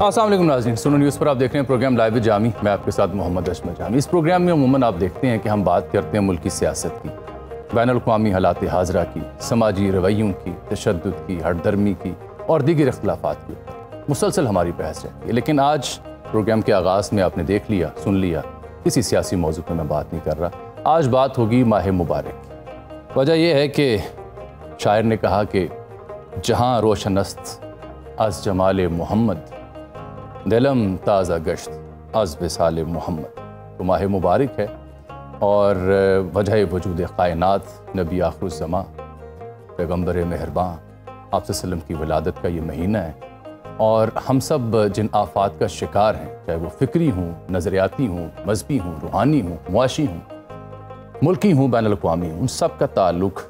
السلام علیکم ناظرین، سنو نیوز پر آپ دیکھ رہے ہیں پروگرام لائیو جامی. میں آپ کے ساتھ محمد اشمل جامی. اس پروگرام میں عموماً آپ دیکھتے ہیں کہ ہم بات کرتے ہیں ملکی سیاست کی، بین الاقوامی حالات حاضرہ کی، سماجی رویوں کی، تشدد کی، ہٹ درمی کی اور دیگر اختلافات کی. مسلسل ہماری بحث رہتی ہے. لیکن آج پروگرام کے آغاز میں آپ نے دیکھ لیا، سن لیا، کسی سیاسی موضوع پہ میں بات نہیں کر رہا. آج بات ہوگی ماہ مبارک کی. وجہ یہ ہے کہ شاعر نے کہا کہ جہاں روشن است از جمال محمد، دلم تازہ گشت از وصال محمد. تو ماہ مبارک ہے اور وجہ وجود کائنات نبی آخر الزماں پیغمبر مہرباں آپ صلی اللہ علیہ وسلم کی ولادت کا یہ مہینہ ہے. اور ہم سب جن آفات کا شکار ہیں، چاہے وہ فکری ہوں، نظریاتی ہوں، مذہبی ہوں، روحانی ہوں، معاشی ہوں، ملکی ہوں، بین الاقوامی ہوں، ان سب کا تعلق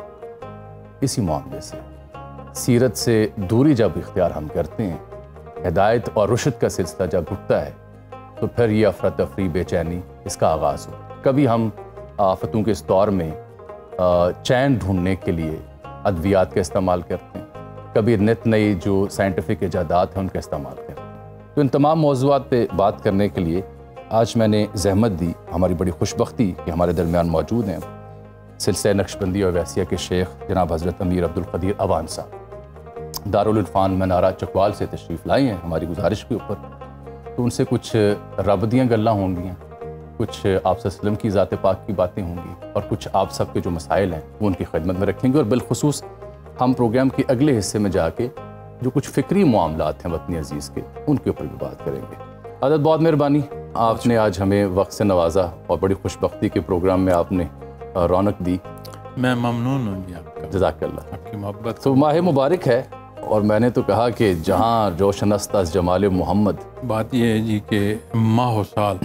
اسی معاملے سے. سیرت سے دوری جب اختیار ہم کرتے ہیں، ہدایت اور رشد کا سلسلہ جب اٹھتا ہے، تو پھر یہ افراتفری، بے چینی اس کا آغاز ہو. کبھی ہم آفتوں کے اس دور میں چین ڈھونڈنے کے لیے ادویات کا استعمال کرتے ہیں، کبھی نت نئی جو سائنٹیفک ایجادات ہیں ان کا استعمال کرتے ہیں. تو ان تمام موضوعات پہ بات کرنے کے لیے آج میں نے زحمت دی. ہماری بڑی خوش بختی کہ ہمارے درمیان موجود ہیں سلسلہ نقشبندی اور ویسیہ کے شیخ جناب حضرت امیر عبدالقدیر اوان صاحب، دارالعرفان منارہ چکوال سے تشریف لائے ہیں ہماری گزارش کے اوپر. تو ان سے کچھ رب دیاں گلاں ہوں گی، کچھ آپ صلی اللہ علیہ وسلم کی ذات پاک کی باتیں ہوں گی، اور کچھ آپ سب کے جو مسائل ہیں وہ ان کی خدمت میں رکھیں گے. اور بالخصوص ہم پروگرام کے اگلے حصے میں جا کے جو کچھ فکری معاملات ہیں وطنی عزیز کے، ان کے اوپر بھی بات کریں گے. حضرت بہت مہربانی، آپ نے آج ہمیں وقت سے نوازا اور بڑی خوش بختی کے پروگرام میں آپ نے رونق دی. میں ممنون ہوں جی آپ کا، جزاک اللہ، آپ کی محبت. تو ماہ مبارک ہے اور میں نے تو کہا کہ جہاں روشن است از جمال محمد. بات یہ ہے جی کہ ماہ و سال،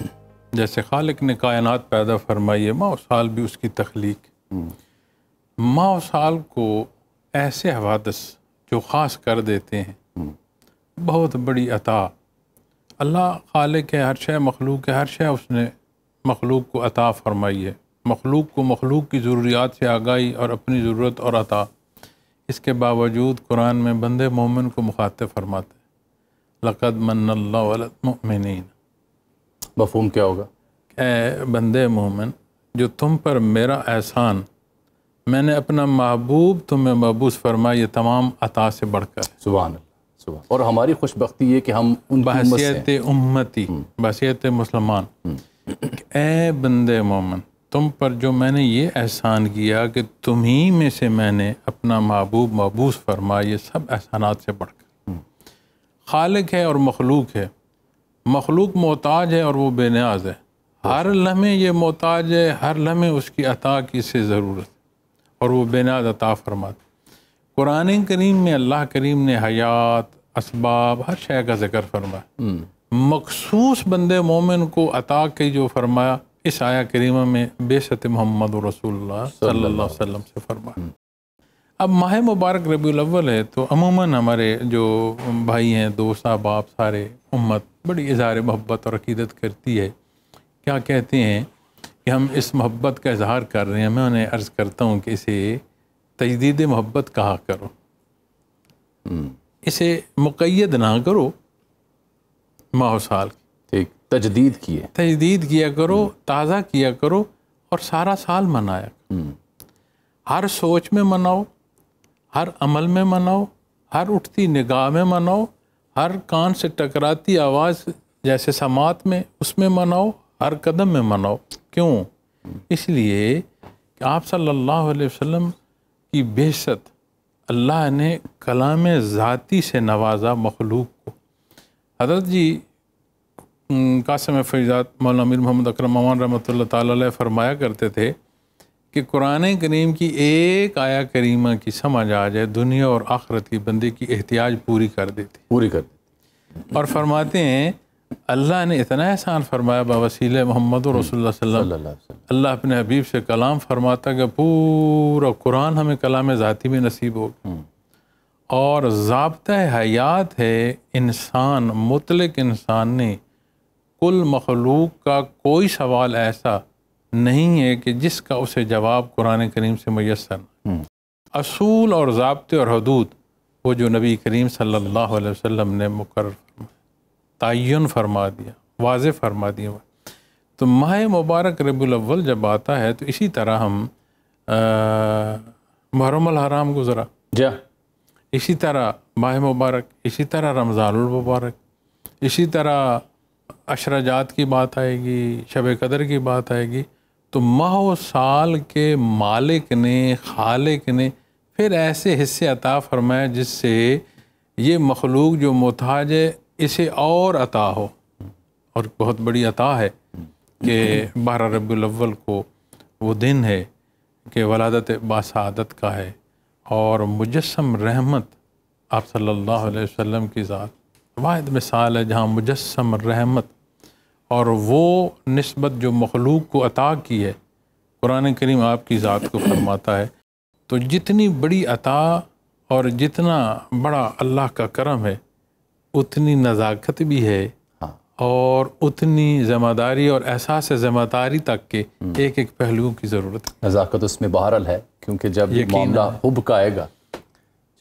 جیسے خالق نے کائنات پیدا فرمائی ہے، ماہ و سال بھی اس کی تخلیق. ماہ و سال کو ایسے حوادث جو خاص کر دیتے ہیں، بہت بڑی عطا. اللہ خالق ہے، ہر شے مخلوق ہے، ہر شے اس نے مخلوق کو عطا فرمائی ہے. مخلوق کو مخلوق کی ضروریات سے آگاہی اور اپنی ضرورت اور عطا. اس کے باوجود قرآن میں بندے مومن کو مخاطب فرماتے ہیں، لقد من اللہ علی المؤمنین. مفہوم کیا ہوگا؟ اے بندے مومن، جو تم پر میرا احسان، میں نے اپنا محبوب تمہیں مبعوث فرمایا، یہ تمام عطا سے بڑھ کر. سبحان اللہ، سبحان. اور ہماری خوش بختی یہ کہ ہم ان کی امت سے بحیثیت امتی، بحیثیت مسلمان، اے بندے مومن، تم پر جو میں نے یہ احسان کیا کہ تمہیں میں سے میں نے اپنا محبوب مبعوث فرمایا، یہ سب احسانات سے بڑھ کر. خالق ہے اور مخلوق ہے. مخلوق محتاج ہے اور وہ بے نیاز ہے. ہر لمحے یہ محتاج ہے، ہر لمحے اس کی عطا کی سے ضرورت، اور وہ بے نیاز عطا فرماتا. قرآن کریم میں اللہ کریم نے حیات، اسباب، ہر شے کا ذکر فرمایا. مخصوص بندے مومن کو عطا کی جو فرمایا اس آیہ کریمہ میں بعثت محمد رسول اللہ صلی اللہ علیہ وسلم سے فرمایا. اب ماہ مبارک ربیع الاول ہے، تو عموماً ہمارے جو بھائی ہیں، دوست احباب، سارے امت بڑی اظہار محبت اور عقیدت کرتی ہے. کیا کہتے ہیں کہ ہم اس محبت کا اظہار کر رہے ہیں. میں انہیں عرض کرتا ہوں کہ اسے تجدید محبت کہا کرو، اسے مقید نہ کرو. ماہ و سال ٹھیک، تجدید کیا کرو، تازہ کیا کرو، اور سارا سال منایا کرو. ہر سوچ میں مناؤ، ہر عمل میں مناؤ، ہر اٹھتی نگاہ میں مناؤ، ہر کان سے ٹکراتی آواز جیسے سماعت میں اس میں مناؤ، ہر قدم میں مناؤ. کیوں؟ اس لیے کہ آپ صلی اللہ علیہ وسلم کی بعثت اللہ نے کلام ذاتی سے نوازا مخلوق کو. حضرت جی قاسم فیضات مولانا امیر محمد اکرم اوان رحمۃ اللہ تعالی علیہ فرمایا کرتے تھے کہ قرآن کریم کی ایک آیہ کریمہ کی سمجھ آ جائے، دنیا اور آخرت کی بندے کی احتیاج پوری کر دیتی. اور فرماتے ہیں اللہ نے اتنا احسان فرمایا بوسیلہ محمد رسول اللہ صلی اللہ علیہ وسلم. اللہ اپنے حبیب سے کلام فرماتا کہ پورا قرآن ہمیں کلام ذاتی میں نصیب ہوگا. اور ضابطہ حیات ہے انسان، مطلق انسان نے، کل مخلوق کا کوئی سوال ایسا نہیں ہے کہ جس کا اسے جواب قرآن کریم سے میسر نہ. اصول اور ضابطے اور حدود وہ جو نبی کریم صلی اللہ علیہ وسلم نے مقرر فرمائے. تعین فرما دیا، واضح فرما دیا۔ تو ماہ مبارک ربیع الاول جب آتا ہے تو اسی طرح ہم محرم الحرام گزرا، جا اسی طرح ماہ مبارک، اسی طرح رمضان المبارک، اسی طرح عشرہ جات کی بات آئے گی، شب قدر کی بات آئے گی۔ تو ماہ و سال کے مالک نے، خالق نے پھر ایسے حصے عطا فرمائے جس سے یہ مخلوق جو محتاج ہے اسے اور عطا ہو۔ اور بہت بڑی عطا ہے کہ 12 ربیع الاول کو وہ دن ہے کہ ولادت باسعادت کا ہے، اور مجسم رحمت آپ صلی اللہ علیہ وسلم کی ذات واحد مثال ہے جہاں مجسم رحمت، اور وہ نسبت جو مخلوق کو عطا کی ہے قرآن کریم آپ کی ذات کو فرماتا ہے۔ تو جتنی بڑی عطا اور جتنا بڑا اللہ کا کرم ہے اتنی نزاکت بھی ہے، اور اتنی ذمہ داری اور احساس ذمہ داری تک کے ایک ایک پہلوؤں کی ضرورت ہے۔ نزاکت اس میں بہرحال ہے، کیونکہ جب یہ معاملہ حب کا آئے گا،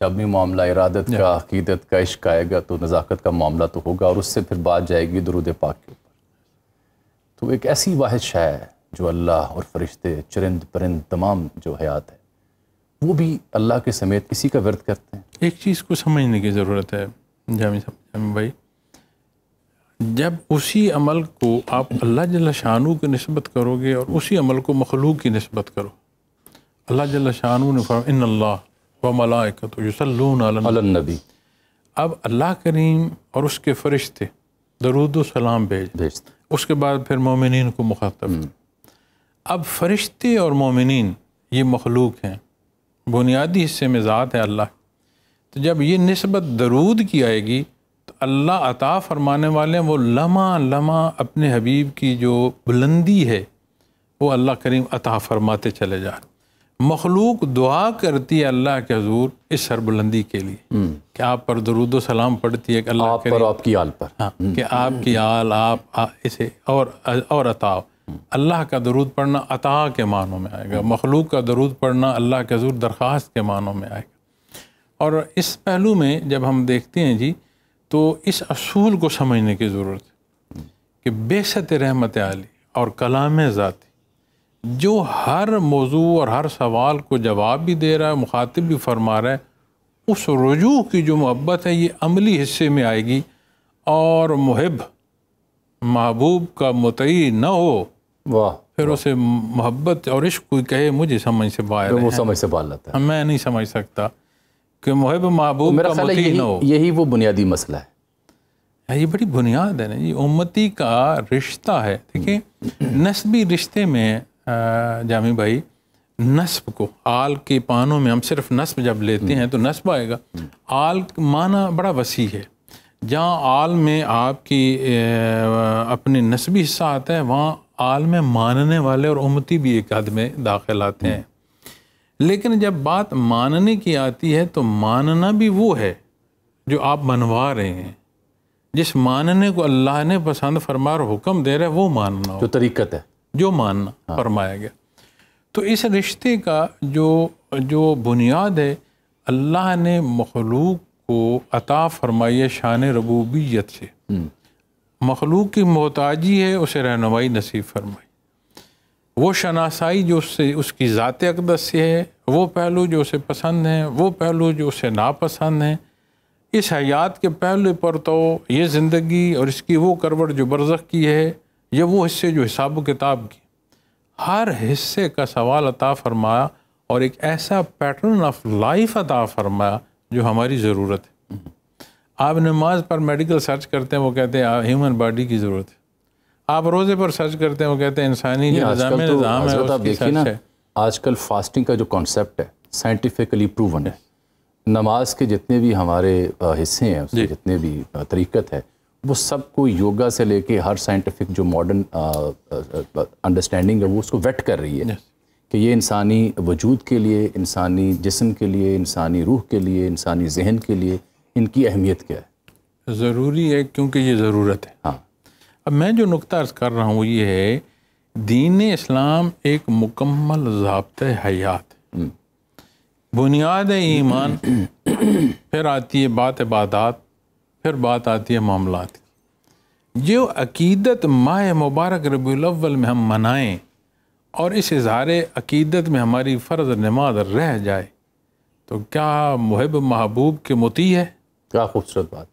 جب بھی معاملہ ارادت کا، عقیدت کا، عشق آئے گا، تو نزاکت کا معاملہ تو ہوگا، اور اس سے پھر بات جائے گی درود پاک کے اوپر۔ تو ایک ایسی واحد شے ہے جو اللہ اور فرشتے، چرند پرند، تمام جو حیات ہے وہ بھی اللہ کے سمیت کسی کا ورد کرتے ہیں۔ ایک چیز کو سمجھنے کی ضرورت ہے جامی بھائی، جب اسی عمل کو آپ اللہ جل شانہ کی نسبت کرو گے اور اسی عمل کو مخلوق کی نسبت کرو، اللہ جل شانہ نے فرمایا ان اللہ و ملائکۃ یصلون علی النبی، اب اللہ کریم اور اس کے فرشتے درود و سلام بھیجتے، اس کے بعد پھر مومنین کو مخاطب۔ اب فرشتے اور مومنین یہ مخلوق ہیں، بنیادی حصے میں ذات ہے اللہ، تو جب یہ نسبت درود کی آئے گی تو اللہ عطا فرمانے والے وہ لمحہ لمحہ اپنے حبیب کی جو بلندی ہے وہ اللہ کریم عطا فرماتے چلے جائیں۔ مخلوق دعا کرتی ہے اللہ کے حضور اس سربلندی کے لیے کہ آپ پر درود و سلام پڑھتی ہے کہ اللہ آپ پر، آپ کی آل پر، کہ آپ کی آل، آپ اسے اور عطا۔ اللہ کا درود پڑھنا عطا کے معنوں میں آئے گا، مخلوق کا درود پڑھنا اللہ کے حضور درخواست کے معنوں میں آئے گا۔ اور اس پہلو میں جب ہم دیکھتے ہیں جی تو اس اصول کو سمجھنے کی ضرورت ہے کہ بعثت رحمت عالی اور کلام ذاتی جو ہر موضوع اور ہر سوال کو جواب بھی دے رہا ہے، مخاطب بھی فرما رہا ہے، اس رجوع کی جو محبت ہے یہ عملی حصے میں آئے گی، اور محب محبوب کا مطیع نہ ہو واہ، پھر اسے محبت اور عشق کوئی کہے مجھے سمجھ سے باہر وہ ہے، سمجھ سے باہر لاتا ہے۔ میں نہیں سمجھ سکتا کہ محب محبوب میرا کا خیال ہے مطیع نہ ہو۔ یہی وہ بنیادی مسئلہ ہے۔ یہ بڑی بنیاد ہے نا جی، امتی کا رشتہ ہے۔ دیکھیں نسبی رشتے میں جامی بھائی، نسب کو آل کے پانوں میں ہم صرف نسب جب لیتے ہیں تو نسب آئے گا۔ آل معنی بڑا وسیع ہے، جہاں آل میں آپ کی اپنے نسبی حصہ آتا ہے وہاں آل میں ماننے والے اور امتی بھی ایک حد میں داخل آتے ہیں۔ لیکن جب بات ماننے کی آتی ہے تو ماننا بھی وہ ہے جو آپ منوا رہے ہیں، جس ماننے کو اللہ نے پسند فرما اور حکم دے رہا ہے وہ ماننا ہو، جو طریقت ہے، جو ماننا فرمایا گیا۔ تو اس رشتے کا جو بنیاد ہے اللہ نے مخلوق کو عطا فرمائی ہے شان ربوبیت سے، مخلوق کی محتاجی ہے اسے رہنمائی نصیب فرمائی، وہ شناسائی جو اس کی ذات اقدس سے ہے، وہ پہلو جو اسے پسند ہیں، وہ پہلو جو اسے ناپسند ہیں، اس حیات کے پہلو پر تو یہ زندگی اور اس کی وہ کروٹ جو برزخ کی ہے، یا وہ حصے جو حساب و کتاب کی، ہر حصے کا سوال عطا فرمایا، اور ایک ایسا پیٹرن آف لائف عطا فرمایا جو ہماری ضرورت ہے۔ آپ نماز پر میڈیکل سرچ کرتے ہیں وہ کہتے ہیں ہیومن باڈی کی ضرورت ہے، آپ روزے پر سرچ کرتے ہیں وہ کہتے ہیں انسانی جو نظام ہے آپ اس کی دیکھیے نا، سرچ ہے۔ آج کل فاسٹنگ کا جو کانسیپٹ ہے سائنٹیفکلی پروون ہے، نماز کے جتنے بھی ہمارے حصے ہیں، اس کے جتنے بھی طریقت ہے، وہ سب کو یوگا سے لے کے ہر سائنٹیفک جو ماڈرن انڈرسٹینڈنگ ہے وہ اس کو ویٹ کر رہی ہے کہ یہ انسانی وجود کے لیے، انسانی جسم کے لیے، انسانی روح کے لیے، انسانی ذہن کے لیے ان کی اہمیت کیا ہے۔ ضروری ہے کیونکہ یہ ضرورت ہے۔ ہاں، اب میں جو نقطہ عرض کر رہا ہوں وہ یہ ہے، دین اسلام ایک مکمل ضابطۂ حیات، بنیاد ہے ایمان، پھر آتی ہے بات عبادات، پھر بات آتی ہے معاملات کی۔ جو عقیدت ماہ مبارک ربیع الاول میں ہم منائیں اور اس اظہار عقیدت میں ہماری فرض نماز رہ جائے تو کیا محب محبوب کے مطیع ہے؟ کیا خوبصورت بات،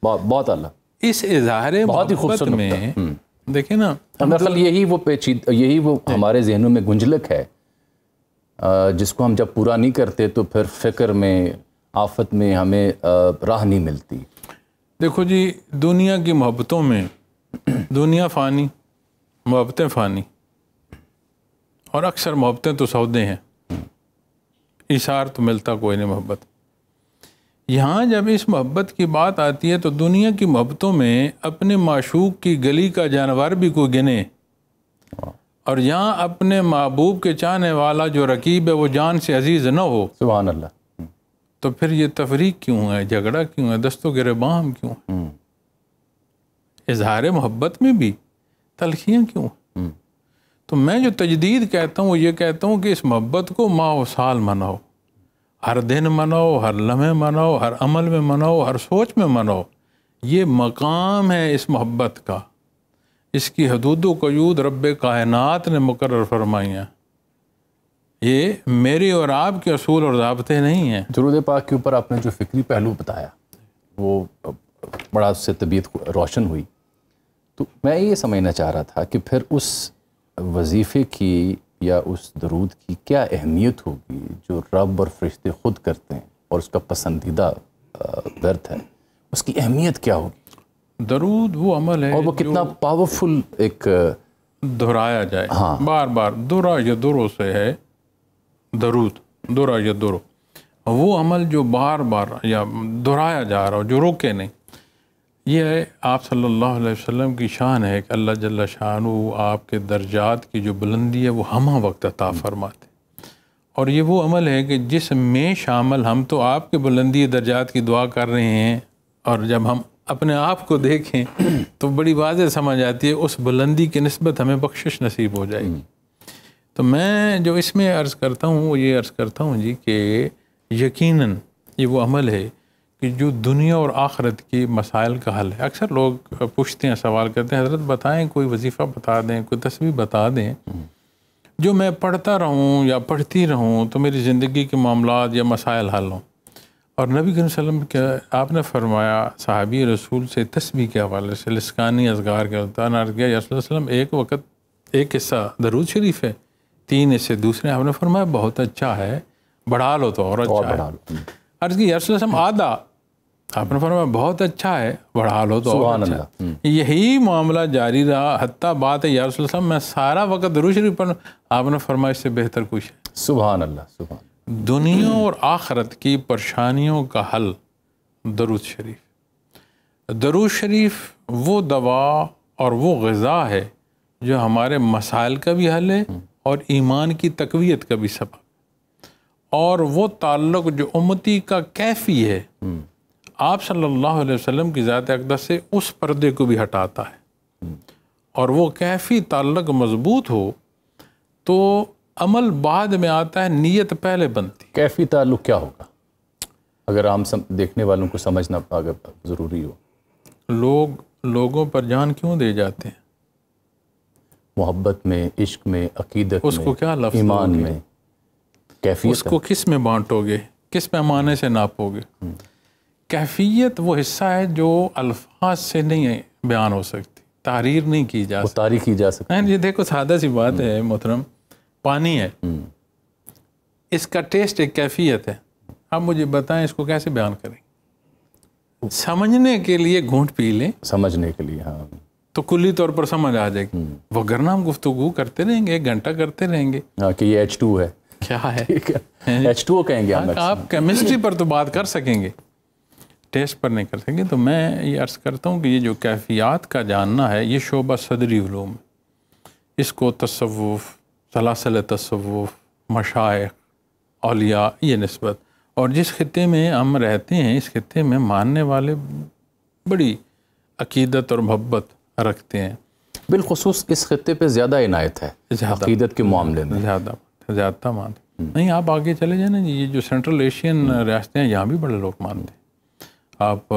بہت اعلیٰ، اس اظہار بہت ہی محبت خوبصورت میں دیکھیں نا، میرا خیال یہی وہ ہمارے ذہنوں میں گنجلک ہے جس کو ہم جب پورا نہیں کرتے تو پھر فکر میں، آفت میں ہمیں راہ نہیں ملتی۔ دیکھو جی، دنیا کی محبتوں میں دنیا فانی، محبتیں فانی، اور اکثر محبتیں تو سودے ہیں، ایثار تو ملتا کوئی نہیں محبت۔ یہاں جب اس محبت کی بات آتی ہے تو دنیا کی محبتوں میں اپنے معشوق کی گلی کا جانور بھی کوئی گنے، اور یہاں اپنے محبوب کے چاہنے والا جو رقیب ہے وہ جان سے عزیز نہ ہو، سبحان اللہ، تو پھر یہ تفریق کیوں ہے، جھگڑا کیوں ہے، دست و گریباں کیوں ہے؟ اظہار محبت میں بھی تلخیاں کیوں ہیں؟ تو میں جو تجدید کہتا ہوں وہ یہ کہتا ہوں کہ اس محبت کو ماہ و سال مناؤ، ہر دن مناؤ، ہر لمحے مناؤ، ہر عمل میں مناؤ، ہر سوچ میں مناؤ۔ یہ مقام ہے اس محبت کا، اس کی حدود و قیود رب کائنات نے مقرر فرمائی ہیں، یہ میری اور آپ کے اصول اور ضابطے نہیں ہیں۔ درود پاک کے اوپر آپ نے جو فکری پہلو بتایا وہ بڑا اس سے طبیعت روشن ہوئی، تو میں یہ سمجھنا چاہ رہا تھا کہ پھر اس وظیفے کی یا اس درود کی کیا اہمیت ہوگی جو رب اور فرشتے خود کرتے ہیں اور اس کا پسندیدہ ورد ہے، اس کی اہمیت کیا ہوگی؟ درود وہ عمل ہے اور وہ کتنا پاورفل ایک دہرایا جائے، بار بار، درا یا درو سے ہے درود، درا یا درو، وہ عمل جو بار بار یا دہرایا جا رہا ہو، جو روکے نہیں۔ یہ ہے آپ صلی اللہ علیہ وسلم کی شان ہے کہ اللہ جل شانہ آپ کے درجات کی جو بلندی ہے وہ ہمہ وقت عطا فرماتے، اور یہ وہ عمل ہے کہ جس میں شامل ہم تو آپ کے بلندی درجات کی دعا کر رہے ہیں، اور جب ہم اپنے آپ کو دیکھیں تو بڑی واضح سمجھ آتی ہے اس بلندی کی نسبت ہمیں بخشش نصیب ہو جائے گی۔ تو میں جو اس میں عرض کرتا ہوں وہ یہ عرض کرتا ہوں جی کہ یقیناً یہ وہ عمل ہے کہ جو دنیا اور آخرت کی مسائل کا حل ہے۔ اکثر لوگ پوچھتے ہیں، سوال کرتے ہیں، حضرت بتائیں، کوئی وظیفہ بتا دیں، کوئی تسبیح بتا دیں جو میں پڑھتا رہوں یا پڑھتی رہوں تو میری زندگی کے معاملات یا مسائل حل ہوں۔ اور نبی کریم صلی اللہ علیہ وسلم کے آپ نے فرمایا صحابی رسول سے تسبیح کے حوالے سے، لسکانی اذکار کے ہوتا ہے، عرض کیا یا رسول اللہ علیہ وسلم ایک وقت ایک حصہ درود شریف ہے، 3 حصے دوسرے، آپ نے فرمایا بہت اچھا ہے، بڑھا لو تو اور اچھا ہے۔ عرض کی یا رسول اللہ علیہ وسلم آدھا، آپ نے فرمایا بہت اچھا ہے، بڑھا لو تو اور اچھا ہے۔ یہی معاملہ جاری رہا، حتیٰ بات ہے یا رسول اللہ علیہ وسلم میں سارا وقت درود شریف پڑھوں، آپ نے فرمایا اس سے بہتر کچھ ہے۔ سبحان اللہ، سبحان اللہ۔ دنیا اور آخرت کی پریشانیوں کا حل درود شریف۔ درود شریف وہ دوا اور وہ غذا ہے جو ہمارے مسائل کا بھی حل ہے اور ایمان کی تقویت کا بھی سبب، اور وہ تعلق جو امتی کا کیفی ہے آپ صلی اللہ علیہ وسلم کی ذات اقدس سے اس پردے کو بھی ہٹاتا ہے، اور وہ کیفی تعلق مضبوط ہو تو عمل بعد میں آتا ہے، نیت پہلے بنتی۔ کیفی تعلق کیا ہوگا اگر عام دیکھنے والوں کو سمجھنا اگر ضروری ہو؟ لوگوں پر جان کیوں دے جاتے ہیں؟ محبت میں، عشق میں، عقیدت اس کو کیا لفظ ایمان ہوگی؟ میں کیفیت اس کو کس میں بانٹو گے، کس پیمانے سے ناپو گے؟ کیفیت وہ حصہ ہے جو الفاظ سے نہیں بیان ہو سکتی، تعریر نہیں کی جا سکتی، تاریخ کی جا سکتی۔ یہ دیکھو سادہ سی بات ہے محترم، پانی ہے، اس کا ٹیسٹ ایک کیفیت ہے، آپ مجھے بتائیں اس کو کیسے بیان کریں؟ سمجھنے کے لیے گھونٹ پی لیں، سمجھنے کے لیے، ہاں، تو کلی طور پر سمجھ آ جائے گی، وگرنہ ہم گفتگو کرتے رہیں گے، 1 گھنٹہ کرتے رہیں گے، ہاں کہ یہ H2 ہے، کیا ہے H2O کہیں گے ہم۔ آپ کیمسٹری پر تو بات کر سکیں گے، ٹیسٹ پر نہیں کر سکیں گے۔ تو میں یہ عرض کرتا ہوں کہ یہ جو کیفیات کا جاننا ہے یہ شعبہ صدری علوم ہے، اس کو تصوف، سلاسل تصوف، مشائخ، اولیاء، یہ نسبت، اور جس خطے میں ہم رہتے ہیں اس خطے میں ماننے والے بڑی عقیدت اور محبت رکھتے ہیں، بالخصوص اس خطے پہ زیادہ عنایت ہے عقیدت کے معاملے میں، زیادہ مانتے نہیں۔ آپ آگے چلے جائیں نا، یہ جو سینٹرل ایشین ریاستیں ہیں یہاں بھی بڑے لوگ مانتے ہیں، آپ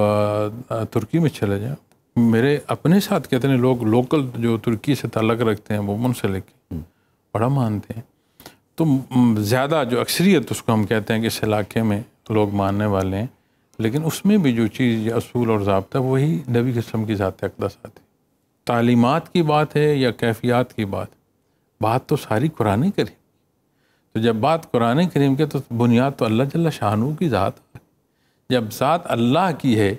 ترکی میں چلے جائیں، میرے اپنے ساتھ کتنے لوگ لوکل جو ترکی سے تعلق رکھتے ہیں وہ منسلک بڑا مانتے ہیں. تو زیادہ جو اکثریت اس کو ہم کہتے ہیں کہ اس علاقے میں لوگ ماننے والے ہیں، لیکن اس میں بھی جو چیز یا اصول اور ضابطہ وہی نبی کے وسلم کی ذات اقدس آتی. تعلیمات کی بات ہے یا کیفیات کی بات تو ساری قرآن کریم. تو جب بات قرآن کریم کے تو بنیاد تو اللہ جل شانہ کی ذات ہے. جب ذات اللہ کی ہے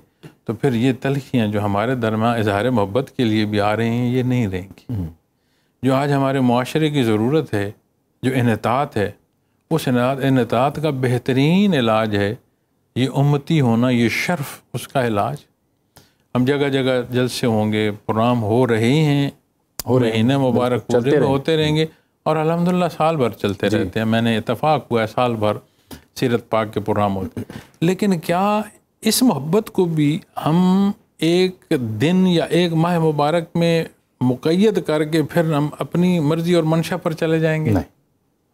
تو پھر یہ تلخیاں جو ہمارے درمیان اظہار محبت کے لیے بھی آ رہے ہیں یہ نہیں رہیں گی. جو آج ہمارے معاشرے کی ضرورت ہے، جو انعطاف ہے، اس انعطاف کا بہترین علاج ہے یہ امتی ہونا، یہ شرف اس کا علاج. ہم جگہ جگہ جلسے ہوں گے، پروگرام ہو رہے ہیں، مہینے مبارک پورے ہوتے رہیں گے اور الحمدللہ سال بھر چلتے رہتے ہیں. میں نے اتفاق ہوا ہے سال بھر سیرت پاک کے پروگرام ہوتے ہیں. لیکن کیا اس محبت کو بھی ہم ایک دن یا ایک ماہ مبارک میں مقید کر کے پھر ہم اپنی مرضی اور منشا پر چلے جائیں گے؟ نہیں،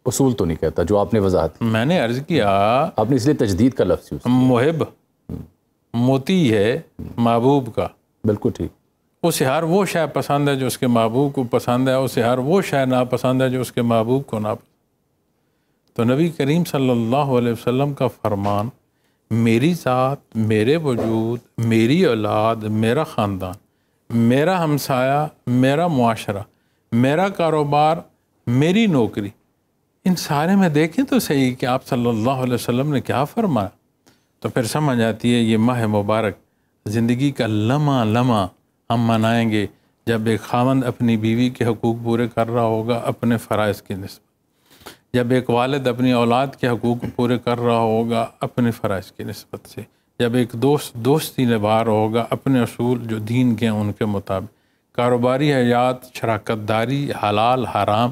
اصول تو نہیں کہتا جو آپ نے وضاحت. میں نے عرض کیا آپ نے اس لیے تجدید کا لفظ یوز. محب موتی ہے محبوب کا. بالکل ٹھیک. اسے ہر وہ شے پسند ہے جو اس کے محبوب کو پسند ہے، اسے ہر وہ شے ناپسند ہے جو اس کے محبوب کو ناپسند. تو نبی کریم صلی اللہ علیہ وسلم کا فرمان، میری ذات، میرے وجود، میری اولاد، میرا خاندان، میرا ہمسایہ، میرا معاشرہ، میرا کاروبار، میری نوکری، ان سارے میں دیکھیں تو صحیح کہ آپ صلی اللہ علیہ وسلم نے کیا فرمایا. تو پھر سمجھ آتی ہے یہ ماہ مبارک زندگی کا لمحہ لمحہ ہم منائیں گے جب ایک خاوند اپنی بیوی کے حقوق پورے کر رہا ہوگا اپنے فرائض کی نسبت، جب ایک والد اپنی اولاد کے حقوق پورے کر رہا ہوگا اپنے فرائض کی نسبت سے، جب ایک دوست دوستی نبھا رہا ہوگا اپنے اصول جو دین کے ہیں ان کے مطابق، کاروباری حیات، شراکت داری، حلال حرام.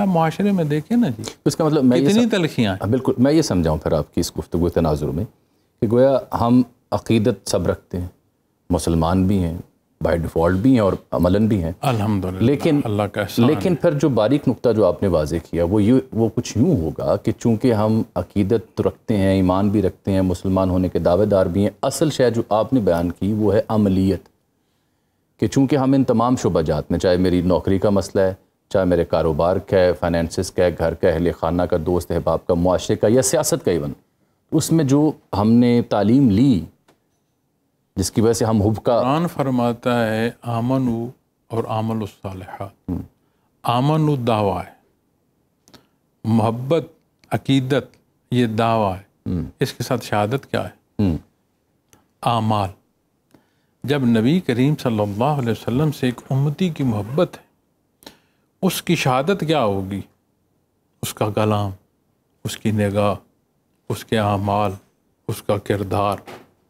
معاشرے میں دیکھیں نا جی اس کا مطلب کتنی تلخیاں ہیں. بالکل میں یہ سمجھاؤں پھر آپ کی اس گفتگو تناظر میں کہ گویا ہم عقیدت سب رکھتے ہیں، مسلمان بھی ہیں، بائی ڈیفالٹ بھی ہیں اور عملاً بھی ہیں الحمدللہ، لیکن اللہ کا احسان. لیکن پھر جو باریک نقطہ جو آپ نے واضح کیا وہ کچھ یوں ہوگا کہ چونکہ ہم عقیدت تو رکھتے ہیں، ایمان بھی رکھتے ہیں، مسلمان ہونے کے دعوے دار بھی ہیں، اصل شے جو آپ نے بیان کی وہ ہے عملیت. کہ چونکہ ہم ان تمام شعبہ جات میں، چاہے میری نوکری کا مسئلہ ہے، چاہے میرے کاروبار کا ہے، فائنینسز کا ہے، گھر کا، اہل خانہ کا، دوست احباب کا، معاشرے کا یا سیاست کا ایون، اس میں جو ہم نے تعلیم لی جس کی وجہ سے ہم حب کا. قرآن فرماتا ہے آمنو اور عمل الصالحات. آمنو دعویٰ ہے، محبت عقیدت یہ دعویٰ ہے، اس کے ساتھ شہادت کیا ہے؟ اعمال. جب نبی کریم صلی اللہ علیہ وسلم سے ایک امتی کی محبت ہے، اس کی شہادت کیا ہوگی؟ اس کا کلام، اس کی نگاہ، اس کے اعمال، اس کا کردار،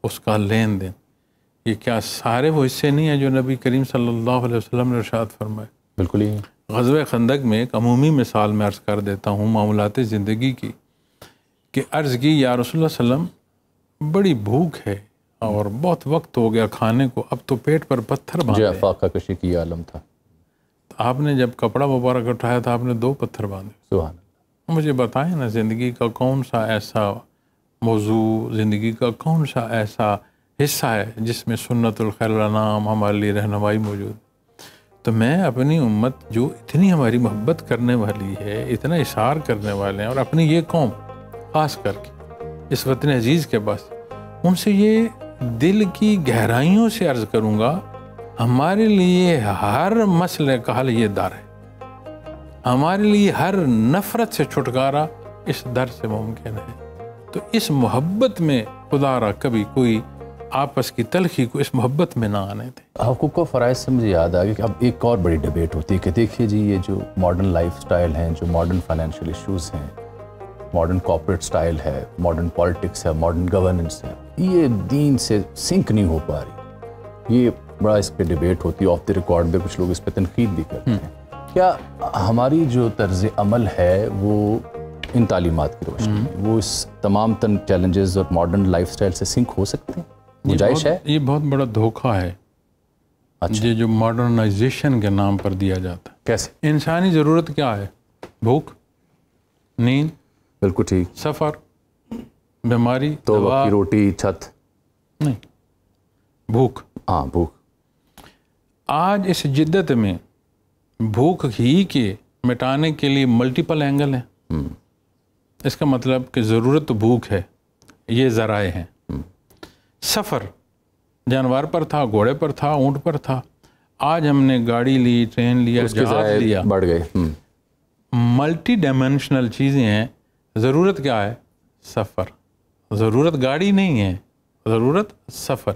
اس کا لین دین. یہ کیا سارے وہ حصے نہیں ہیں جو نبی کریم صلی اللہ علیہ وسلم نے ارشاد فرمائے؟ بالکل ہی. غزوہ خندق میں ایک عمومی مثال میں عرض کر دیتا ہوں معاملات زندگی کی، کہ عرض کی یا رسول اللہ صلی اللہ علیہ وسلم بڑی بھوک ہے اور بہت وقت ہو گیا کھانے کو، اب تو پیٹ پر پتھر باندھے. جو فاقہ کشی کی عالم تھا. آپ نے جب کپڑا مبارک اٹھایا تھا آپ نے 2 پتھر باندھے. سبحان اللہ. مجھے بتائیں نا زندگی کا کون سا ایسا موضوع، زندگی کا کون سا ایسا حصہ ہے جس میں سنت الخیر الانام ہمارے لیے رہنمائی موجود. تو میں اپنی امت جو اتنی ہماری محبت کرنے والی ہے، اتنا اشار کرنے والے ہیں، اور اپنی یہ قوم خاص کر کے اس وطن عزیز کے پاس، ان سے یہ دل کی گہرائیوں سے عرض کروں گا، ہمارے لیے ہر مسئلے کا حل یہ در ہے. ہمارے لیے ہر نفرت سے چھٹکارا اس در سے ممکن ہے. تو اس محبت میں خدا را کبھی کوئی آپس کی تلخی کو اس محبت میں نہ آنے دے. حقوق و فرائض سے مجھے یاد آ گیا کہ اب ایک اور بڑی ڈیبیٹ ہوتی ہے کہ دیکھیے جی یہ جو ماڈرن لائف سٹائل ہیں، جو ماڈرن فائنینشیل ایشوز ہیں، ماڈرن کارپوریٹ سٹائل ہے، ماڈرن پالیٹکس ہے، ماڈرن گورننس ہے، یہ دین سے سنک نہیں ہو پا رہی. یہ بڑا اس پہ ڈیبیٹ ہوتی ہے، آف دی ریکارڈ پہ کچھ لوگ اس پہ تنقید بھی کرتے ہیں. کیا ہماری جو طرز عمل ہے وہ ان تعلیمات کی روشنی میں وہ اس تمام تن چیلنجز اور ماڈرن لائف سٹائل سے سنک ہو سکتے ہیں؟ گنجائش ہے؟ یہ بہت بڑا دھوکہ ہے یہ جو ماڈرنائزیشن کے نام پر دیا جاتا ہے. کیسے؟ انسانی ضرورت کیا ہے؟ بھوک، نیند، بالکل ٹھیک، سفر، بیماری، تو وقت کی روٹی، چھت. نہیں، بھوک. ہاں بھوک. آج اس جدت میں بھوک ہی کے مٹانے کے لیے ملٹیپل اینگل ہیں. اس کا مطلب کہ ضرورت تو بھوک ہے، یہ ذرائع ہیں. سفر جانور پر تھا، گھوڑے پر تھا، اونٹ پر تھا. آج ہم نے گاڑی لی، ٹرین لیا، جہاز لیا، بڑھ گئے. ملٹی ڈائمینشنل چیزیں ہیں. ضرورت کیا ہے؟ سفر. ضرورت گاڑی نہیں ہے، ضرورت سفر.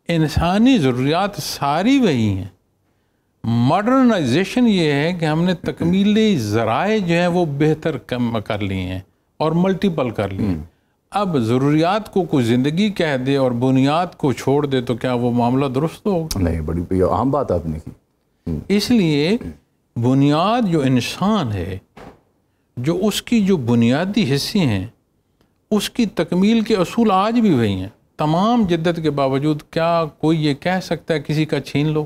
انسانی ضروریات ساری وہی ہیں. ماڈرنائزیشن یہ ہے کہ ہم نے تکمیلی ذرائع جو ہیں وہ بہتر کم کر لی ہیں اور ملٹیپل کر لی ہیں. اب ضروریات کو کوئی زندگی کہہ دے اور بنیاد کو چھوڑ دے تو کیا وہ معاملہ درست ہوگا؟ نہیں، بڑی عام بات آپ نے کی. اس لیے بنیاد جو انسان ہے، جو اس کی جو بنیادی حصے ہیں، اس کی تکمیل کے اصول آج بھی وہی ہیں. تمام جدت کے باوجود کیا کوئی یہ کہہ سکتا ہے کسی کا چھین لو،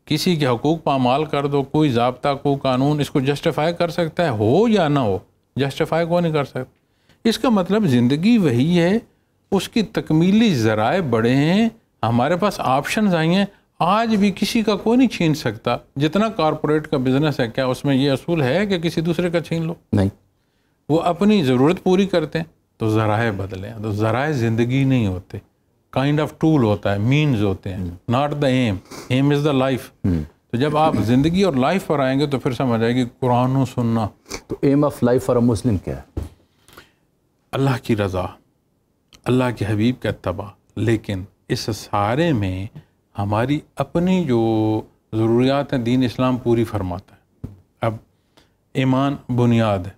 کسی کے حقوق پامال کر دو؟ کوئی ضابطہ، کوئی قانون اس کو جسٹیفائی کر سکتا ہے؟ ہو یا نہ ہو، جسٹیفائی کو نہیں کر سکتا. اس کا مطلب زندگی وہی ہے، اس کی تکمیلی ذرائع بڑے ہیں، ہمارے پاس آپشنز آئی ہیں. آج بھی کسی کا کوئی نہیں چھین سکتا. جتنا کارپوریٹ کا بزنس ہے، کیا اس میں یہ اصول ہے کہ کسی دوسرے کا چھین لو؟ نہیں. وہ اپنی ضرورت پوری کرتے ہیں تو ذرائع بدلیں. تو ذرائع زندگی نہیں ہوتے، کائنڈ آف ٹول ہوتا ہے، مینز ہوتے ہیں، not the aim. Aim is the life. تو جب آپ زندگی اور لائف پر آئیں گے تو پھر سمجھ آئے گی قرآن و سننا. تو aim of life for a Muslim کیا ہے؟ اللہ کی رضا، اللہ کے حبیب کا اتباع. لیکن اس سارے میں ہماری اپنی جو ضروریات ہیں دین اسلام پوری فرماتا ہے. اب ایمان بنیاد ہے.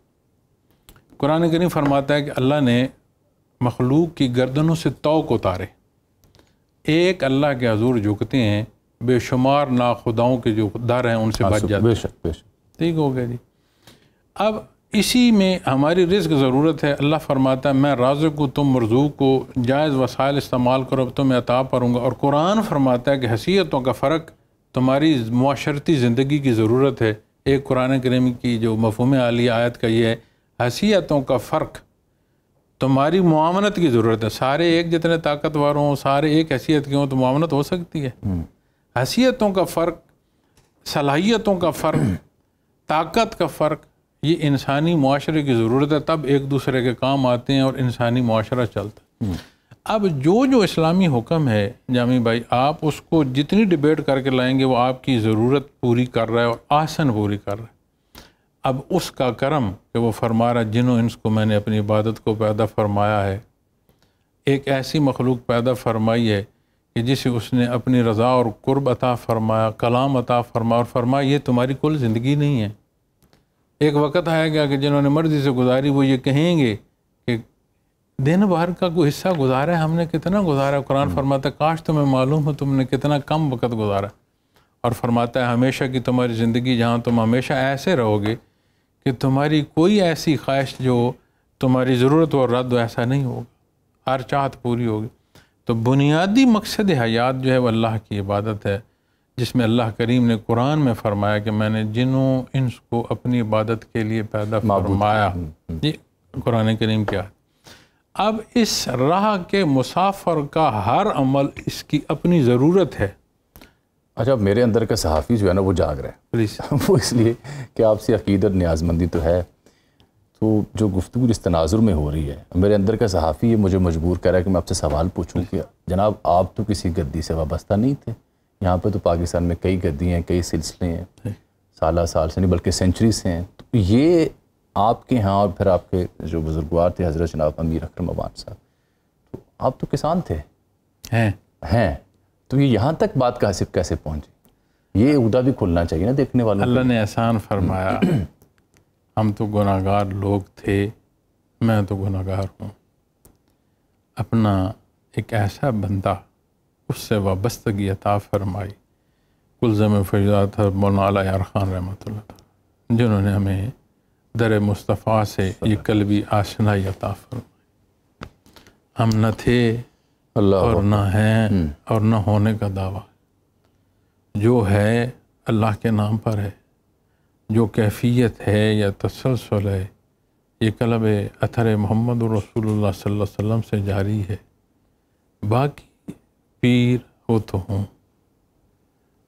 قرآن کریم فرماتا ہے کہ اللہ نے مخلوق کی گردنوں سے توق اتارے. ایک اللہ کے حضور جھکتے ہیں، بے شمار ناخداؤں کے جو در ہیں ان سے بچ جاتے ہیں. بے شک بے شک. ٹھیک ہو گیا جی. اب اسی میں ہماری رزق ضرورت ہے. اللہ فرماتا ہے میں رازق ہوں، تم مرزوق کو، جائز وسائل استعمال کرو تو میں عطا کروں گا. اور قرآن فرماتا ہے کہ حیثیتوں کا فرق تمہاری معاشرتی زندگی کی ضرورت ہے. ایک قرآن کریم کی جو مفہوم عالیہ آیت کا یہ ہے، حیثیتوں کا فرق تمہاری معاونت کی ضرورت ہے. سارے ایک جتنے طاقتور ہوں، سارے ایک حیثیت کے ہوں تو معاونت ہو سکتی ہے. حیثیتوں کا فرق، صلاحیتوں کا فرق، طاقت کا فرق، یہ انسانی معاشرے کی ضرورت ہے. تب ایک دوسرے کے کام آتے ہیں اور انسانی معاشرہ چلتا ہے. اب جو اسلامی حکم ہے جامی بھائی، آپ اس کو جتنی ڈیبیٹ کر کے لائیں گے وہ آپ کی ضرورت پوری کر رہا ہے اور آسن پوری کر رہا ہے. اب اس کا کرم کہ وہ فرما رہا جنوں انس کو میں نے اپنی عبادت کو پیدا فرمایا ہے. ایک ایسی مخلوق پیدا فرمائی ہے کہ جسے اس نے اپنی رضا اور قرب عطا فرمایا، کلام عطا فرمایا اور فرمایا یہ تمہاری کل زندگی نہیں ہے. ایک وقت آئے گا کہ جنہوں نے مرضی سے گزاری وہ یہ کہیں گے کہ دن بھر کا کوئی حصہ گزارا ہے، ہم نے کتنا گزارا. قرآن فرماتا ہے کاش تمہیں معلوم ہو تم نے کتنا کم وقت گزارا. اور فرماتا ہے ہمیشہ کی تمہاری زندگی جہاں تم ہمیشہ ایسے رہو گے کہ تمہاری کوئی ایسی خواہش جو تمہاری ضرورت اور رد ایسا نہیں ہوگا، ہر چاہت پوری ہوگی. تو بنیادی مقصد حیات جو ہے وہ اللہ کی عبادت ہے، جس میں اللہ کریم نے قرآن میں فرمایا کہ میں نے جنوں انس کو اپنی عبادت کے لیے پیدا فرمایا. یہ قرآن کریم کیا ہے. اب اس راہ کے مسافر کا ہر عمل اس کی اپنی ضرورت ہے. اچھا، میرے اندر کا صحافی جو ہے نا وہ جاگ رہا ہے. وہ اس لیے کہ آپ سے عقیدت نیاز مندی تو ہے، تو جو گفتگو جس تناظر میں ہو رہی ہے، میرے اندر کا صحافی یہ مجھے مجبور کر رہا ہے کہ میں آپ سے سوال پوچھوں کہ جناب آپ تو کسی گدی سے وابستہ نہیں تھے. یہاں پہ تو پاکستان میں کئی گدی ہیں، کئی سلسلے ہیں، سالہ سال سے نہیں بلکہ سینچری سے ہیں. تو یہ آپ کے ہاں اور پھر آپ کے جو بزرگوار تھے حضرت جناب امیر اکرم عوان صاحب، تو آپ تو کسان تھے ہیں، تو یہ یہاں تک بات کیسے پہنچی؟ یہ عہدہ بھی کھلنا چاہیے نا دیکھنے والوں. اللہ نے احسان فرمایا ہم تو گناہ گار لوگ تھے، میں تو گناہ گار ہوں. اپنا ایک ایسا بندہ اس سے وابستگی عطا فرمائی. کلزم فیضات مولانا علی یار خان رحمۃ اللہ، جنہوں نے ہمیں در مصطفیٰ سے یہ قلبی آشنائی عطا فرمائی. ہم نہ تھے اور نہ ہیں اور نہ ہونے کا دعویٰ. جو ہے اللہ کے نام پر ہے، جو کیفیت ہے یا تسلسل ہے یہ قلب اثر محمد رسول اللہ صلی اللہ علیہ وسلم سے جاری ہے. باقی پیر وہ تو ہوں،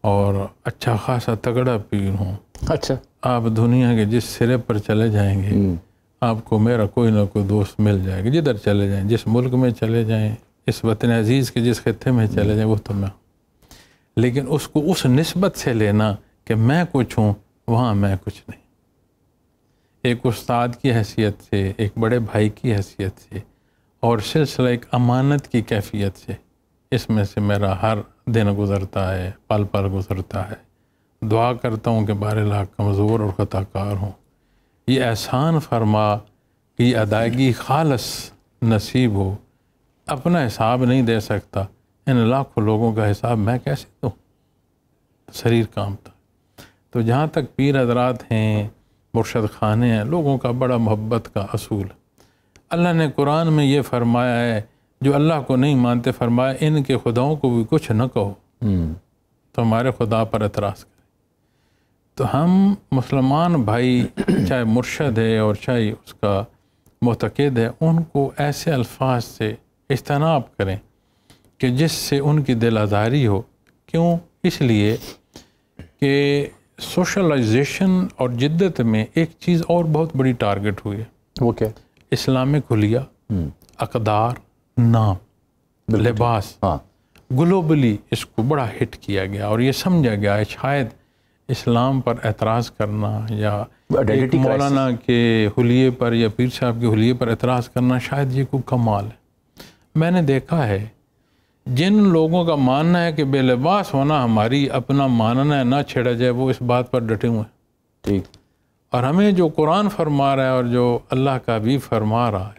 اور اچھا خاصا تگڑا پیر ہوں. اچھا. آپ دنیا کے جس سرے پر چلے جائیں گے آپ کو میرا کوئی نہ کوئی دوست مل جائے گا. جدھر چلے جائیں, جس ملک میں چلے جائیں, اس وطن عزیز کے جس خطے میں چلے جائیں, وہ تو میں. لیکن اس کو اس نسبت سے لینا کہ میں کچھ ہوں, وہاں میں کچھ نہیں. ایک استاد کی حیثیت سے, ایک بڑے بھائی کی حیثیت سے, اور سلسلہ ایک امانت کی کیفیت سے, اس میں سے میرا ہر دن گزرتا ہے, پل پل گزرتا ہے. دعا کرتا ہوں کہ بہرحال کمزور اور خطا کار ہوں. یہ احسان فرما کہ یہ ادائیگی خالص نصیب ہو. اپنا حساب نہیں دے سکتا, ان لاکھوں لوگوں کا حساب میں کیسے دوں؟ شریر کامتا. تو جہاں تک پیر حضرات ہیں, مرشد خانے ہیں, لوگوں کا بڑا محبت کا اصول. اللہ نے قرآن میں یہ فرمایا ہے, جو اللہ کو نہیں مانتے فرمایا ان کے خداؤں کو بھی کچھ نہ کہو تو ہمارے خدا پر اعتراض کرے. تو ہم مسلمان بھائی, چاہے مرشد ہے اور چاہے اس کا معتقد ہے, ان کو ایسے الفاظ سے اجتناب کریں کہ جس سے ان کی دل آزاری ہو. کیوں؟ اس لیے کہ سوشلائزیشن اور جدت میں ایک چیز اور بہت بڑی ٹارگٹ ہوئی ہے. وہ کیا؟ اسلامک حلیہ, اقدار, نام, لباس. ہاں, گلوبلی اس کو بڑا ہٹ کیا گیا اور یہ سمجھا گیا ہے شاید اسلام پر اعتراض کرنا یا ایک مولانا کے حلیے پر یا پیر صاحب کے حلیے پر اعتراض کرنا شاید یہ کوئی کمال ہے. میں نے دیکھا ہے جن لوگوں کا ماننا ہے کہ بے لباس ہونا ہماری اپنا ماننا ہے, نہ چھیڑا جائے, وہ اس بات پر ڈٹے ہوئے ہیں. ٹھیک. اور ہمیں جو قرآن فرما رہا ہے اور جو اللہ کا بھی فرما رہا ہے,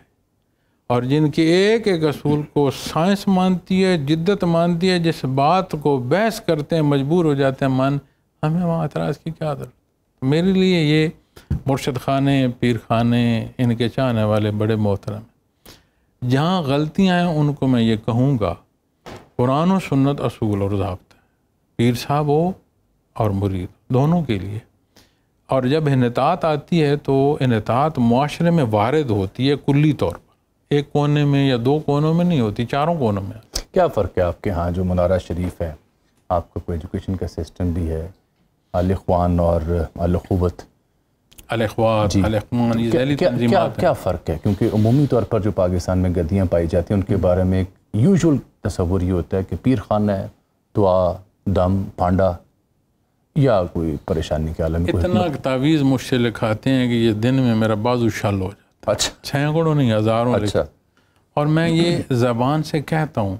اور جن کے ایک ایک اصول کو سائنس مانتی ہے, جدت مانتی ہے, جس بات کو بحث کرتے ہیں مجبور ہو جاتے ہیں ہمیں وہاں اعتراض کی کیا ضرورت. میرے لیے یہ مرشد خانے, پیر خانے, ان کے چاہنے والے بڑے محترم ہیں. جہاں غلطیاں ہیں ان کو میں یہ کہوں گا, قرآن و سنت اصول اور ضابطہ ہے, پیر صاحب ہو اور مرید دونوں کے لیے. اور جب انحطاط آتی ہے تو انحطاط معاشرے میں وارد ہوتی ہے کلی طور پر, ایک کونے میں یا دو کونوں میں نہیں ہوتی, چاروں کونوں میں. کیا فرق ہے آپ کے ہاں جو منارہ شریف ہے, آپ کا کوئی ایجوکیشن کا سسٹم بھی ہے, الاخوان اور الاخوت, الاخوات, الاخوان, یہ ذیلی تنظیمات ہیں. کیا فرق ہے؟ کیونکہ عمومی طور پر جو پاکستان میں گدیاں پائی جاتی ہیں ان کے بارے میں ایک یوزول تصور یہ ہوتا ہے کہ پیر خانہ ہے, دعا, دم, پانڈا, یا کوئی پریشانی کے عالم. اتنا تعویذ مجھ سے لکھاتے ہیں کہ یہ دن میں میرا بازو شل ہو جاتا. اچھا. سینکڑوں نہیں, ہزاروں. اچھا. اور میں یہ زبان سے کہتا ہوں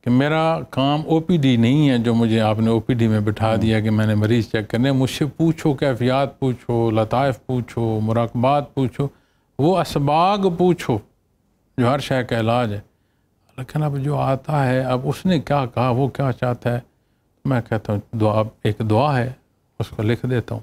کہ میرا کام او پی ڈی نہیں ہے, جو مجھے آپ نے او پی ڈی میں بٹھا دیا کہ میں نے مریض چیک کرنے. مجھ سے پوچھو, کیفیات پوچھو, لطائف پوچھو, مراقبات پوچھو, وہ اسباغ پوچھو جو ہر شے کا علاج ہے. لیکن اب جو آتا ہے, اب اس نے کیا کہا, وہ کیا چاہتا ہے, میں کہتا ہوں دعا, ایک دعا ہے, اس کو لکھ دیتا ہوں.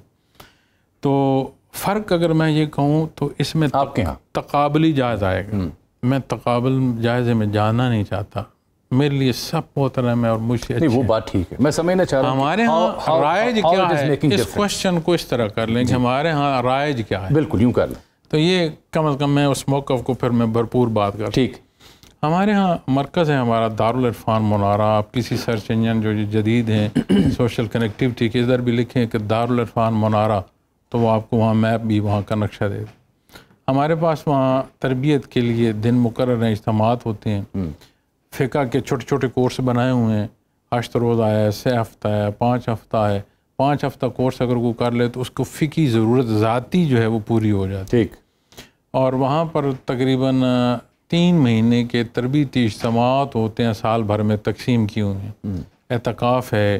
تو فرق اگر میں یہ کہوں تو اس میں آپ کے ہاں تقابلی جائز آئے گا. میں تقابل جائزے میں جانا نہیں چاہتا, میرے لیے سب محترم ہے اور مجھ سے وہ بات ٹھیک ہے, میں سمجھنا چاہ رہا ہوں. ہمارے ہاں رائج کیا ہے, اس کوشچن کو اس طرح کر لیں کہ ہمارے ہاں رائج کیا ہے. بالکل یوں کر لیں. تو یہ کم از کم میں اس موقف کو پھر میں بھرپور بات کر. ٹھیک. ہمارے ہاں مرکز ہے ہمارا دارالعرفان منارہ. آپ کسی سرچ انجن جو جدید ہیں سوشل کنیکٹیوٹی کے, ادھر بھی لکھیں کہ دارالعرفان منارہ, تو وہ آپ کو وہاں میپ بھی وہاں کا نقشہ دے. ہمارے پاس وہاں تربیت کے لیے دن مقرر ہیں, اجتماعات ہوتے ہیں, فقہ کے چھوٹے چھوٹے کورس بنائے ہوئے ہیں. 8 روز ہے, 6 ہفتہ ہے, 5 ہفتہ ہے. 5 ہفتہ کورس اگر وہ کر لے تو اس کو فقہی ضرورت ذاتی جو ہے وہ پوری ہو جاتی. ٹھیک. اور وہاں پر تقریباً 3 مہینے کے تربیتی اجتماعات ہوتے ہیں, سال بھر میں تقسیم کیے ہوئے ہیں. اعتکاف ہے,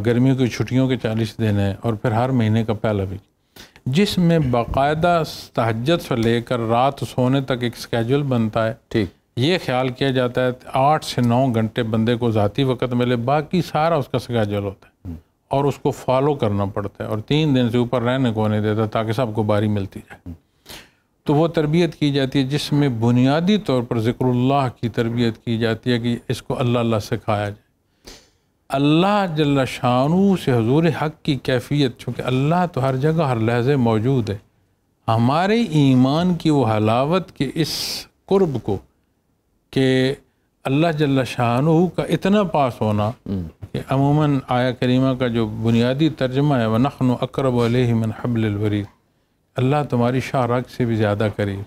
گرمیوں کی چھٹیوں کے 40 دن ہیں, اور پھر ہر مہینے کا پہلا بھی, جس میں باقاعدہ تہجد سے لے کر رات سونے تک ایک اسکیجول بنتا ہے. ٹھیک. یہ خیال کیا جاتا ہے 8 سے 9 گھنٹے بندے کو ذاتی وقت ملے, باقی سارا اس کا اسکیجول ہوتا ہے اور اس کو فالو کرنا پڑتا ہے, اور 3 دن سے اوپر رہنے کو نہیں دیتا تاکہ سب کو باری ملتی جائے. تو وہ تربیت کی جاتی ہے جس میں بنیادی طور پر ذکر اللہ کی تربیت کی جاتی ہے کہ اس کو اللہ اللہ سکھایا جائے. اللہ جل شانہ سے حضور حق کی کیفیت, چونکہ اللہ تو ہر جگہ ہر لحظے موجود ہے. ہمارے ایمان کی وہ حلاوت کے اس قرب کو کہ اللہ جل شانہ کا اتنا پاس ہونا کہ عموماً آیا کریمہ کا جو بنیادی ترجمہ ہے وَنَحْنُ أَقْرَبُ إِلَيْهِ مِنْ حَبْلِ الْوَرِيدِ، اللہ تمہاری شاہ رگ سے بھی زیادہ قریب.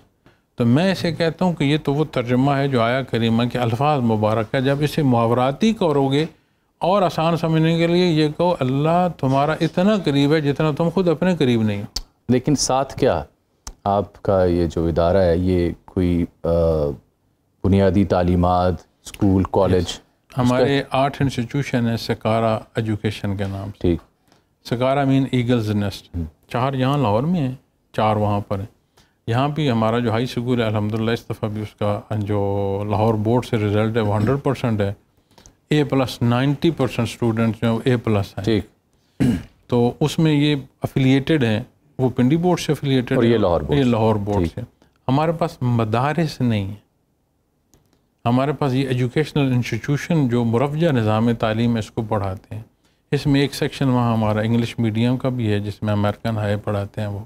تو میں اسے کہتا ہوں کہ یہ تو وہ ترجمہ ہے جو آیا کریمہ کے الفاظ مبارک ہے. جب اسے محاوراتی کرو گے اور آسان سمجھنے کے لیے یہ کہو اللہ تمہارا اتنا قریب ہے جتنا تم خود اپنے قریب نہیں ہو. لیکن ساتھ کیا آپ کا یہ جو ادارہ ہے یہ کوئی بنیادی تعلیمات، اسکول، کالج؟ ہمارے 8 انسٹیٹیوشن ہیں سکارا ایجوکیشن کے نام سے. ٹھیک. سکارا مین ایگلز نیسٹ. 4 یہاں لاہور میں ہیں، 4 وہاں پر ہیں. یہاں بھی ہمارا جو ہائی اسکول ہے الحمدللہ اس دفعہ بھی اس کا جو لاہور بورڈ سے رزلٹ ہے وہ 100% ہے. A+ 90% اسٹوڈنٹس جو A+ ہیں. ٹھیک. تو اس میں یہ افیلیٹڈ ہیں، وہ پنڈی بورڈ سے افیلیٹڈ اور یہ لاہور بورڈ سے. ہمارے پاس مدارس نہیں ہیں، ہمارے پاس یہ ایجوکیشنل انسٹیٹیوشن جو مروجہ نظام تعلیم ہے اس کو پڑھاتے ہیں. اس میں ایک سیکشن وہاں ہمارا انگلش میڈیم کا بھی ہے جس میں امریکن ہائی پڑھاتے ہیں وہ.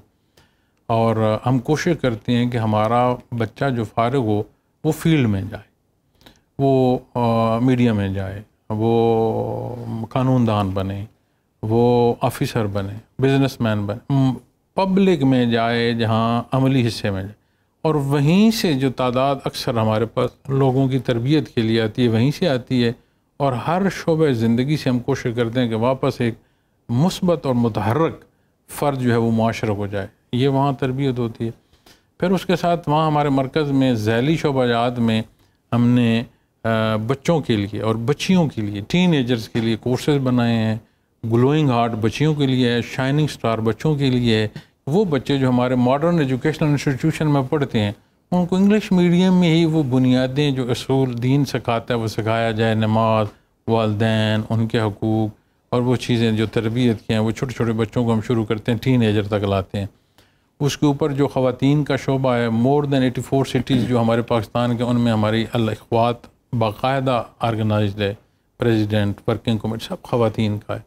اور ہم کوشش کرتے ہیں کہ ہمارا بچہ جو فارغ ہو وہ فیلڈ میں جائے، وہ میڈیا میں جائے، وہ قانون دان بنے، وہ آفیسر بنے، بزنس مین بنے، پبلک میں جائے جہاں عملی حصے میں جائے. اور وہیں سے جو تعداد اکثر ہمارے پاس لوگوں کی تربیت کے لیے آتی ہے وہیں سے آتی ہے. اور ہر شعبہ زندگی سے ہم کوشش کرتے ہیں کہ واپس ایک مثبت اور متحرک فرد جو ہے وہ معاشرہ کو جائے. یہ وہاں تربیت ہوتی ہے. پھر اس کے ساتھ وہاں ہمارے مرکز میں ذیلی شعبہ جات میں ہم نے بچوں کے لیے اور بچیوں کے لیے، ٹین ایجرز کے لیے کورسز بنائے ہیں. گلوئنگ ہارٹ بچیوں کے لیے ہے، شائننگ سٹار بچوں کے لیے ہے. وہ بچے جو ہمارے ماڈرن ایجوکیشنل انسٹیٹیوشن میں پڑھتے ہیں ان کو انگلش میڈیم میں ہی وہ بنیادیں جو اصول دین سکھاتا ہے وہ سکھایا جائے. نماز، والدین، ان کے حقوق اور وہ چیزیں جو تربیت کی ہیں وہ چھوٹے چھوٹے بچوں کو ہم شروع کرتے ہیں، ٹین ایجر تک لاتے ہیں. اس کے اوپر جو خواتین کا شعبہ ہے مور دین 84 سٹیز جو ہمارے پاکستان کے ان میں ہماری الاخوات باقاعدہ آرگنائزڈ ہے. پریزیڈنٹ، ورکنگ کمیٹی سب خواتین کا ہے.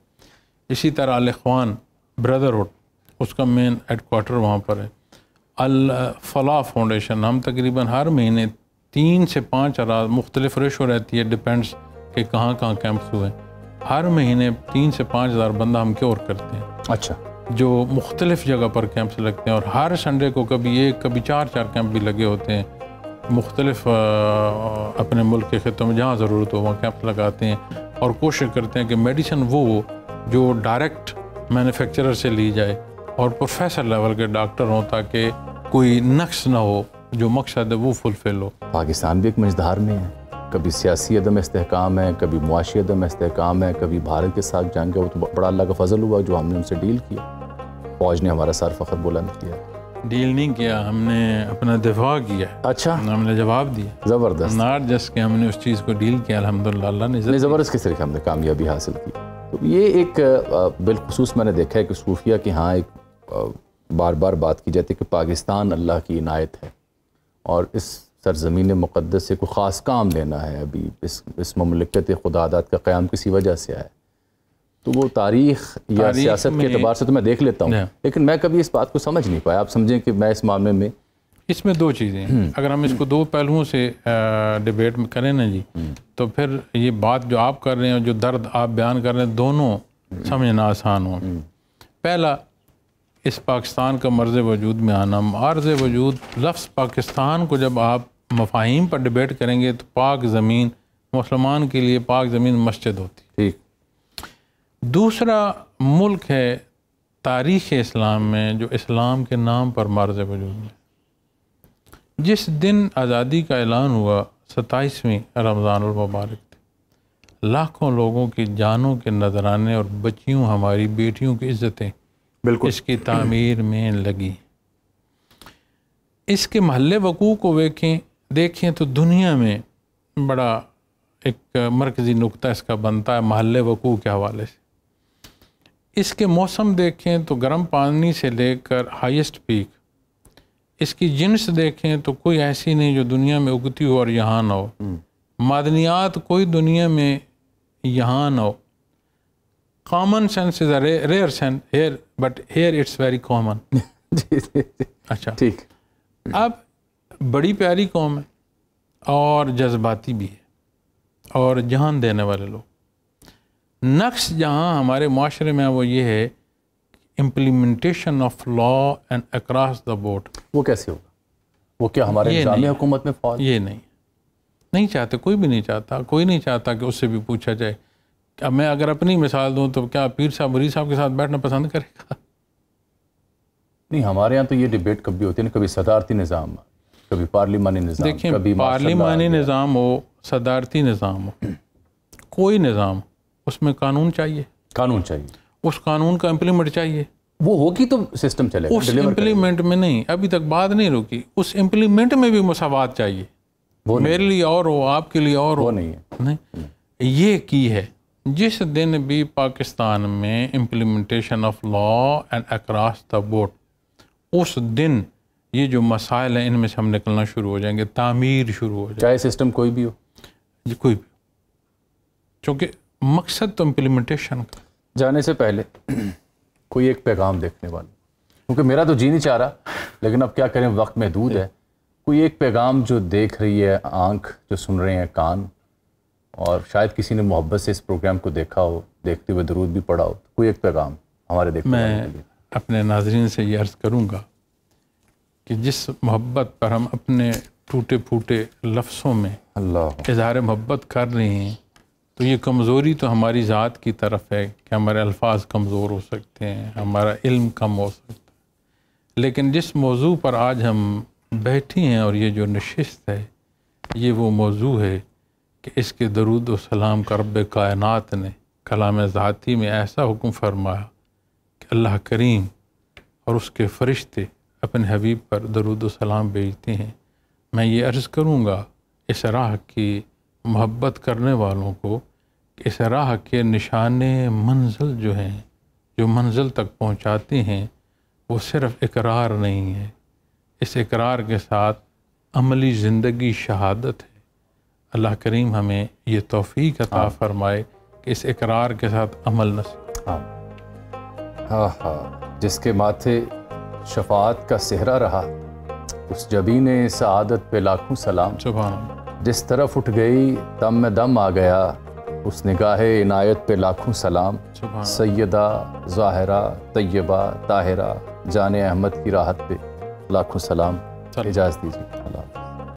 اسی طرح الاخوان بردرہڈ اس کا مین ہیڈ کوارٹر وہاں پر ہے. الفلاح فاؤنڈیشن ہم تقریباً ہر مہینے 3 سے 5 اراض مختلف ریشو رہتی ہے، ڈپینڈس کہ کہاں کہاں کیمپس ہوئے. ہر مہینے 3 سے 5 ہزار بندہ ہم کیور کرتے ہیں. اچھا. جو مختلف جگہ پر کیمپس لگتے ہیں اور ہر سنڈے کو کبھی 1 کبھی 4 کیمپ بھی لگے ہوتے ہیں مختلف اپنے ملک کے خطوں میں جہاں ضرورت ہو وہاں کیمپ لگاتے ہیں. اور کوشش کرتے ہیں کہ میڈیسن وہ ہو جو ڈائریکٹ مینوفیکچرر سے لی جائے اور پروفیسر لیول کے ڈاکٹر ہوں تاکہ کوئی نقص نہ ہو، جو مقصد ہے وہ فلفل ہو. پاکستان بھی ایک مزدار میں ہے، کبھی سیاسی عدم استحکام ہے، کبھی معاشی عدم استحکام ہے، کبھی بھارت کے ساتھ جنگ ہے. وہ تو بڑا اللہ کا فضل ہوا جو ہم نے ان سے ڈیل کیا. فوج نے ہمارا سر فخر بلند کیا. ڈیل نہیں کیا، ہم نے اپنا دفاع کیا. اچھا. ہم نے جواب دیا. زبردست. ناٹ جسٹ کہ ہم نے اس چیز کو ڈیل کیا، الحمدللہ اللہ نے زبردست کس طریقے ہم نے کامیابی حاصل کی. تو یہ ایک بالخصوص میں نے دیکھا ہے کہ صوفیہ کے ہاں ایک بار بار بات کی جاتی ہے کہ پاکستان اللہ کی عنایت ہے اور اس سرزمین مقدس سے کوئی خاص کام لینا ہے. ابھی اس مملکت خداداد کا قیام کسی وجہ سے آیا. تو وہ تاریخ یا سیاست کے اعتبار سے تو میں دیکھ لیتا ہوں لیکن میں کبھی اس بات کو سمجھ نہیں پایا. آپ سمجھیں کہ میں اس معاملے میں اس میں 2 چیزیں ہیں. اگر ہم اس کو 2 پہلوؤں سے ڈیبیٹ میں کریں نا جی تو پھر یہ بات جو آپ کر رہے ہیں جو درد آپ بیان کر رہے ہیں دونوں سمجھنا آسان ہو. پہلا، اس پاکستان کا مرز وجود میں آنا. عرض وجود لفظ پاکستان کو جب آپ مفاہیم پر ڈیبیٹ کریں گے تو پاک زمین مسلمان کے لیے پاک زمین مسجد ہوتی. ٹھیک. دوسرا ملک ہے تاریخ اسلام میں جو اسلام کے نام پر مرز وجود میں. جس دن آزادی کا اعلان ہوا 27ویں رمضان المبارک تھے، لاکھوں لوگوں کی جانوں کے نذرانے اور بچیوں ہماری بیٹیوں کی عزتیں بالکل اس کی تعمیر میں لگی. اس کے محل وقوع کو دیکھیں تو دنیا میں بڑا ایک مرکزی نقطہ اس کا بنتا ہے محل وقوع کے حوالے سے. اس کے موسم دیکھیں تو گرم پانی سے لے کر ہائیسٹ پیک. اس کی جنس دیکھیں تو کوئی ایسی نہیں جو دنیا میں اگتی ہو اور یہاں نہ ہو. معدنیات کوئی دنیا میں یہاں نہ ہو. Common sense is a rare sense here but here it's very common. اچھا ٹھیک. اب بڑی پیاری قوم ہے اور جذباتی بھی ہے. اور جان دینے والے لوگ. نقص جہاں ہمارے معاشرے میں وہ یہ ہے implementation of law and across the board. وہ کیسے ہوگا؟ وہ کیا ہمارے نظام حکومت میں فعال؟ یہ نہیں چاہتے، کوئی بھی نہیں چاہتا. کوئی نہیں چاہتا کہ اس سے بھی پوچھا جائے. اب میں اگر اپنی مثال دوں تو کیا پیر صاحب مرید صاحب کے ساتھ بیٹھنا پسند کرے گا؟ نہیں، ہمارے یہاں تو یہ ڈیبیٹ کبھی ہوتی ہے نا، کبھی صدارتی نظام، کبھی پارلیمانی نظام. دیکھیں پارلیمانی نظام ہو، صدارتی نظام ہو، کوئی نظام اس میں قانون چاہیے. قانون چاہیے. اس قانون کا امپلیمنٹ چاہیے. وہ ہوگی تو سسٹم چلے گا. اس امپلیمنٹ میں نہیں، ابھی تک بات نہیں رکی. اس امپلیمنٹ میں بھی مساوات چاہیے. میرے لیے اور ہو، آپ کے لیے اور ہو. وہ نہیں ہے. نہیں، یہ کی ہے. جس دن بھی پاکستان میں implementation of law and across the board, اس دن یہ جو مسائل ہیں ان میں سے ہم نکلنا شروع ہو جائیں گے، تعمیر شروع ہو جائے. چاہے سسٹم کوئی بھی ہو. کوئی بھی، چونکہ مقصد تو امپلیمنٹیشن کا. جانے سے پہلے کوئی ایک پیغام دیکھنے والا، کیونکہ میرا تو جی نہیں چاہ رہا، لیکن اب کیا کریں، وقت محدود ہے. کوئی ایک پیغام جو دیکھ رہی ہے آنکھ، جو سن رہے ہیں کان، اور شاید کسی نے محبت سے اس پروگرام کو دیکھا ہو، دیکھتے ہوئے درود بھی پڑھا ہو، کوئی ایک پیغام ہمارے دیکھنے والوں کے لیے. میں اپنے ناظرین سے یہ عرض کروں گا کہ جس محبت پر ہم اپنے ٹوٹے پھوٹے لفظوں میں اظہار محبت کر رہے ہیں، تو یہ کمزوری تو ہماری ذات کی طرف ہے کہ ہمارے الفاظ کمزور ہو سکتے ہیں، ہمارا علم کم ہو سکتا ہے. لیکن جس موضوع پر آج ہم بیٹھی ہیں اور یہ جو نشست ہے، یہ وہ موضوع ہے کہ اس کے درود و سلام کا رب کائنات نے کلام ذاتی میں ایسا حکم فرمایا کہ اللہ کریم اور اس کے فرشتے اپنے حبیب پر درود و سلام بھیجتے ہیں. میں یہ عرض کروں گا اس راہ کی محبت کرنے والوں کو کہ اس راہ کے نشانے منزل جو ہیں، جو منزل تک پہنچاتے ہیں، وہ صرف اقرار نہیں ہے. اس اقرار کے ساتھ عملی زندگی شہادت ہے. اللہ کریم ہمیں یہ توفیق عطا فرمائے کہ اس اقرار کے ساتھ عمل نصیب. جس کے ماتھے شفاعت کا صحرا رہا، اس جبین سعادت پہ لاکھوں سلام. سبحان اللہ. جس طرف اٹھ گئی دم میں دم آ گیا، اس نگاہ عنایت پہ لاکھوں سلام. سیدہ ظاہرہ طیبہ طاہرہ جان احمد کی راحت پہ لاکھوں سلام. اجازت دیجیے.